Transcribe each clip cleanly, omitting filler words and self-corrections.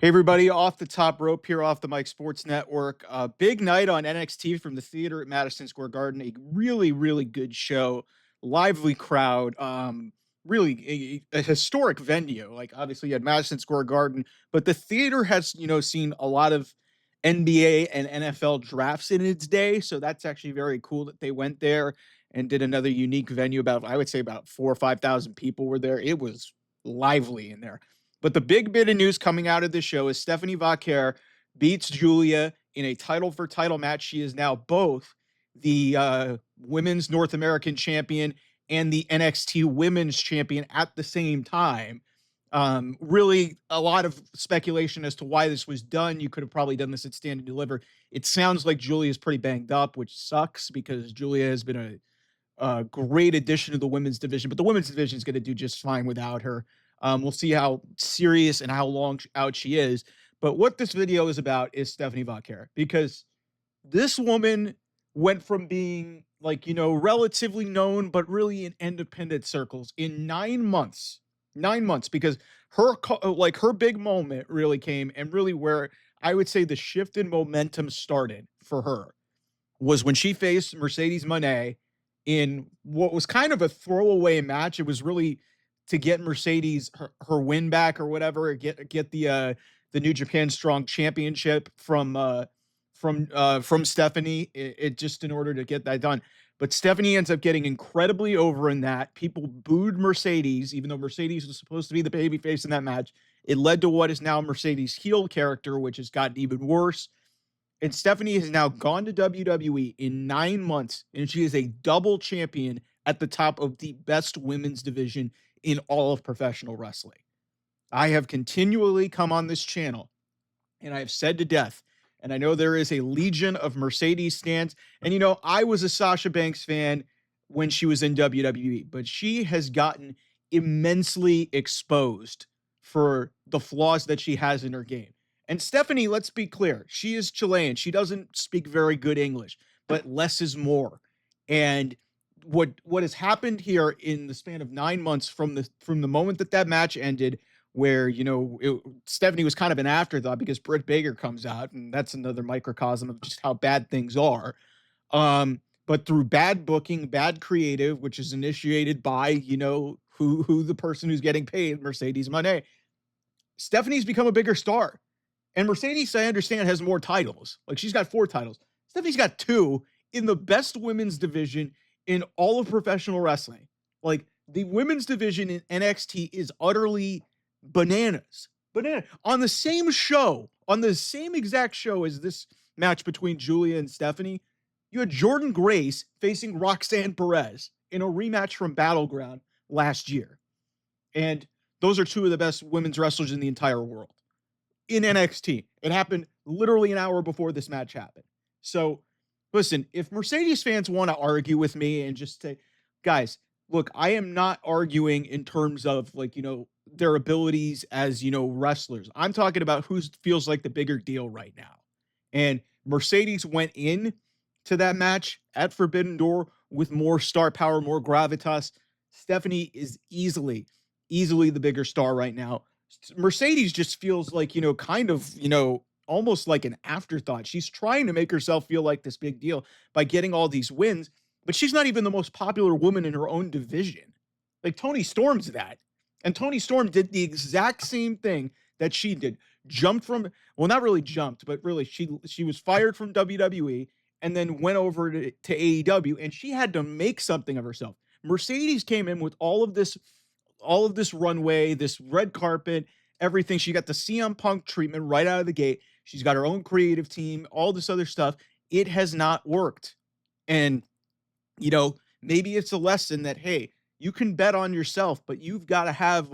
Hey everybody, off the top rope here off the Mike Sports Network. Big night on NXT from the theater at Madison Square Garden. A really good show, lively crowd. Really a historic venue. Like obviously you had Madison Square Garden, but the theater has seen a lot of NBA and NFL drafts in its day. So that's actually very cool that they went there and did another unique venue. About I would say about 4 or 5 thousand people were there. It was lively in there. But the big bit of news coming out of this show is Stephanie Vaquer beats Julia in a title for title match. She is now both the women's North American champion and the NXT women's champion at the same time. Really, a lot of speculation as to why this was done. You could have probably done this at Stand and Deliver. It sounds like Julia is pretty banged up, which sucks because Julia has been a great addition to the women's division, but the women's division is going to do just fine without her. We'll see how serious and how long out she is. But what this video is about is Stephanie Vaquer, because this woman went from being like, relatively known, but really in independent circles in 9 months, 9 months, because her big moment really came, and really where I would say the shift in momentum started for her was when she faced Mercedes Mone in what was kind of a throwaway match. It was really to get Mercedes her win back or whatever, get the New Japan Strong Championship from Stephanie. It just in order to get that done. But Stephanie ends up getting incredibly over in that. People booed Mercedes, even though Mercedes was supposed to be the babyface in that match. It led to what is now Mercedes' heel character, which has gotten even worse. And Stephanie has now gone to WWE in 9 months, and she is a double champion at the top of the best women's division in all of professional wrestling. I have continually come on this channel, and I have said to death, and I know there is a legion of Mercedes stands. And, I was a Sasha Banks fan when she was in WWE, but she has gotten immensely exposed for the flaws that she has in her game. And Stephanie, let's be clear, she is Chilean. She doesn't speak very good English, but less is more. And what has happened here in the span of 9 months from the moment that match ended, where Stephanie was kind of an afterthought because Britt Baker comes out, and that's another microcosm of just how bad things are. But through bad booking, bad creative, which is initiated by who the person who's getting paid, Mercedes Mone, Stephanie's become a bigger star. And Mercedes, I understand, has more titles. Like, she's got 4 titles. Stephanie's got 2 in the best women's division in all of professional wrestling. Like, the women's division in NXT is utterly bananas. On the same show, on the same exact show as this match between Julia and Stephanie, you had Jordan Grace facing Roxanne Perez in a rematch from Battleground last year. And those are 2 of the best women's wrestlers in the entire world in NXT. It happened literally an hour before this match happened. So listen, if Mercedes fans want to argue with me and just say, guys, look, I am not arguing in terms of their abilities as, wrestlers. I'm talking about who feels like the bigger deal right now. And Mercedes went in to that match at Forbidden Door with more star power, more gravitas. Stephanie is easily the bigger star right now. Mercedes just feels like, almost like an afterthought. She's trying to make herself feel like this big deal by getting all these wins, but she's not even the most popular woman in her own division. Like, Toni Storm's that. And Toni Storm did the exact same thing that she did. Jumped from, well, not really jumped, but really she was fired from WWE and then went over to AEW, and she had to make something of herself. Mercedes came in with all of this runway, this red carpet, everything. She got the CM Punk treatment right out of the gate. She's got her own creative team, all this other stuff. It has not worked. And, maybe it's a lesson that, hey, you can bet on yourself, but you've got to have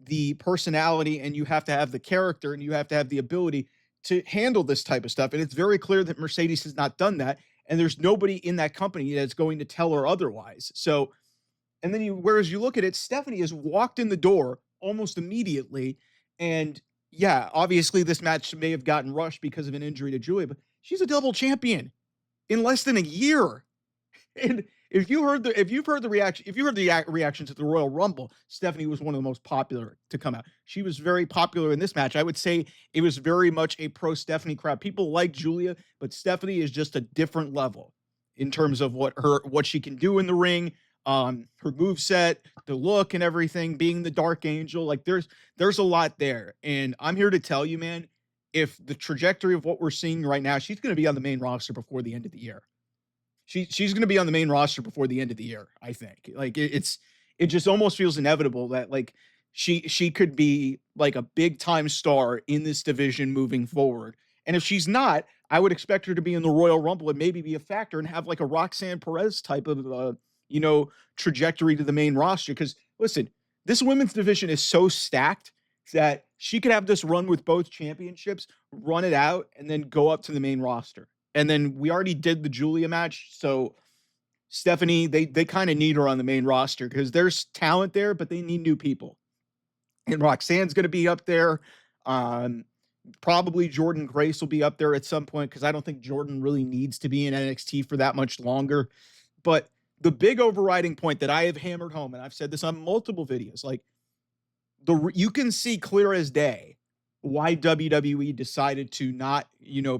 the personality, and you have to have the character, and you have to have the ability to handle this type of stuff. And it's very clear that Mercedes has not done that. And there's nobody in that company that's going to tell her otherwise. So, and then whereas you look at it, Stephanie has walked in the door almost immediately. And yeah, obviously this match may have gotten rushed because of an injury to Julia, but she's a double champion in less than a year. And if you heard the reaction to the Royal Rumble, Stephanie was one of the most popular to come out. She was very popular in this match. I would say it was very much a pro Stephanie crowd. People like Julia, but Stephanie is just a different level in terms of what she can do in the ring, her move set, the look and everything, being the Dark Angel. Like there's a lot there. And I'm here to tell you, man, if the trajectory of what we're seeing right now, she's going to be on the main roster before the end of the year. She's going to be on the main roster before the end of the year. I think like it just almost feels inevitable that like she could be like a big time star in this division moving forward. And if she's not, I would expect her to be in the Royal Rumble and maybe be a factor and have like a Roxanne Perez type of trajectory to the main roster. Because listen, this women's division is so stacked that she could have this run with both championships, run it out, and then go up to the main roster. And then we already did the Julia match. So Stephanie, they kind of need her on the main roster because there's talent there, but they need new people. And Roxanne's going to be up there. Probably Jordan Grace will be up there at some point because I don't think Jordan really needs to be in NXT for that much longer. But the big overriding point that I have hammered home, and I've said this on multiple videos, like you can see clear as day why WWE decided to not,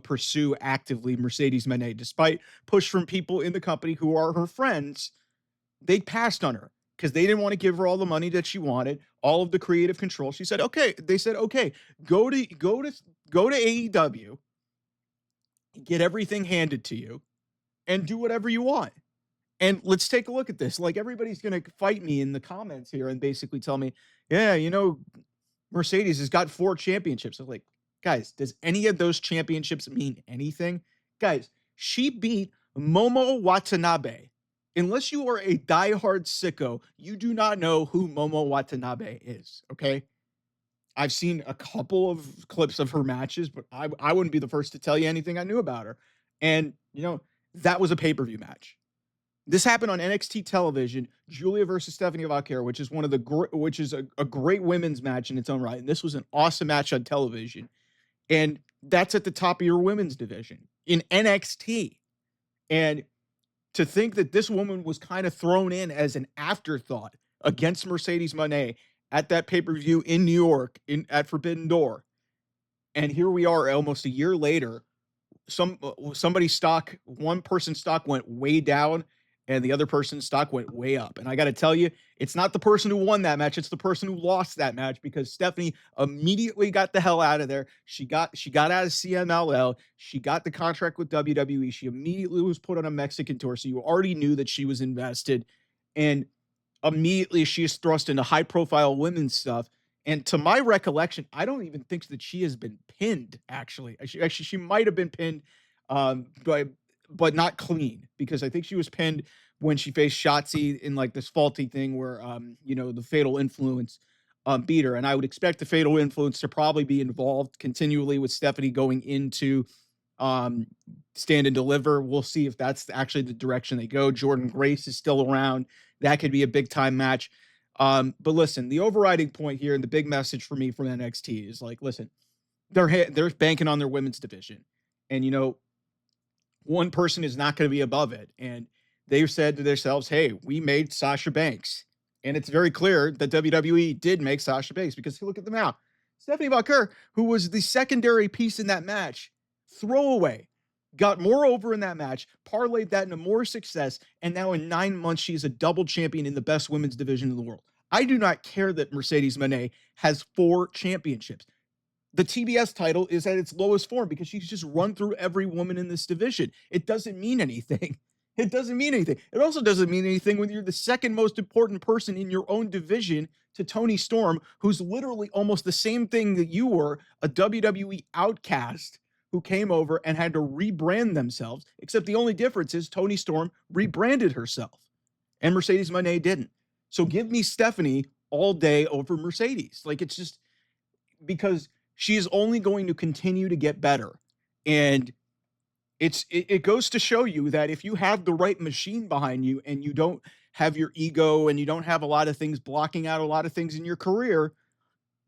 pursue actively Mercedes Mone, despite push from people in the company who are her friends. They passed on her because they didn't want to give her all the money that she wanted, all of the creative control. She said, okay. They said, okay, go to AEW, get everything handed to you, and do whatever you want. And let's take a look at this. Like everybody's going to fight me in the comments here and basically tell me, yeah, Mercedes has got 4 championships. I'm like, guys, does any of those championships mean anything? Guys, she beat Momo Watanabe. Unless you are a diehard sicko, you do not know who Momo Watanabe is, okay? I've seen a couple of clips of her matches, but I wouldn't be the first to tell you anything I knew about her. And, that was a pay-per-view match. This happened on NXT television, Julia versus Stephanie Vaquer, which is a great women's match in its own right. And this was an awesome match on television. And that's at the top of your women's division in NXT. And to think that this woman was kind of thrown in as an afterthought against Mercedes Mone at that pay-per-view in New York at Forbidden Door. And here we are almost a year later. One person's stock went way down and the other person's stock went way up. And I got to tell you, it's not the person who won that match. It's the person who lost that match because Stephanie immediately got the hell out of there. She got out of CMLL. She got the contract with WWE. She immediately was put on a Mexican tour. So you already knew that she was invested. And immediately she is thrust into high profile women's stuff. And to my recollection, I don't even think that she has been pinned, actually. She might have been pinned, but not clean, because I think she was pinned when she faced Shotzi in like this faulty thing where, the Fatal Influence beat her. And I would expect the Fatal Influence to probably be involved continually with Stephanie going into Stand and Deliver. We'll see if that's actually the direction they go. Jordan Grace is still around. That could be a big time match. But listen, the overriding point here and the big message for me from NXT is like, listen, they're banking on their women's division, and one person is not going to be above it. And they've said to themselves, hey, we made Sasha Banks. And it's very clear that WWE did make Sasha Banks because look at them now. Stephanie Vaquer, who was the secondary piece in that match, throwaway, got more over in that match, parlayed that into more success, and now in 9 months, she's a double champion in the best women's division in the world. I do not care that Mercedes Mone has 4 championships. The TBS title is at its lowest form because she's just run through every woman in this division. It doesn't mean anything. It doesn't mean anything. It also doesn't mean anything when you're the second most important person in your own division to Toni Storm, who's literally almost the same thing that you were, a WWE outcast who came over and had to rebrand themselves, except the only difference is Toni Storm rebranded herself and Mercedes Mone didn't. So give me Stephanie all day over Mercedes. Like, it's just because she is only going to continue to get better. And it goes to show you that if you have the right machine behind you and you don't have your ego and you don't have a lot of things blocking out a lot of things in your career,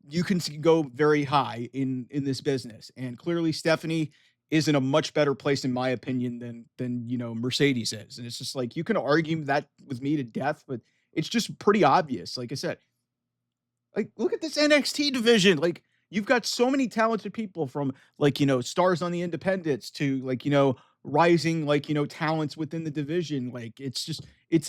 you can go very high in this business. And clearly Stephanie is in a much better place, in my opinion, than Mercedes is. And it's just like you can argue that with me to death, but it's just pretty obvious. Like I said, like, look at this NXT division. Like, you've got so many talented people from like, stars on the independents to like, rising like, talents within the division. Like, it's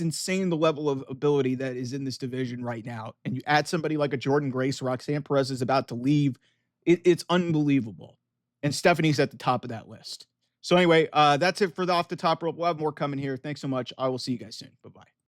insane the level of ability that is in this division right now. And you add somebody like a Jordan Grace, Roxanne Perez is about to leave. It's unbelievable. And Stephanie's at the top of that list. So anyway, that's it for the off the top rope. We'll have more coming here. Thanks so much. I will see you guys soon. Bye-bye.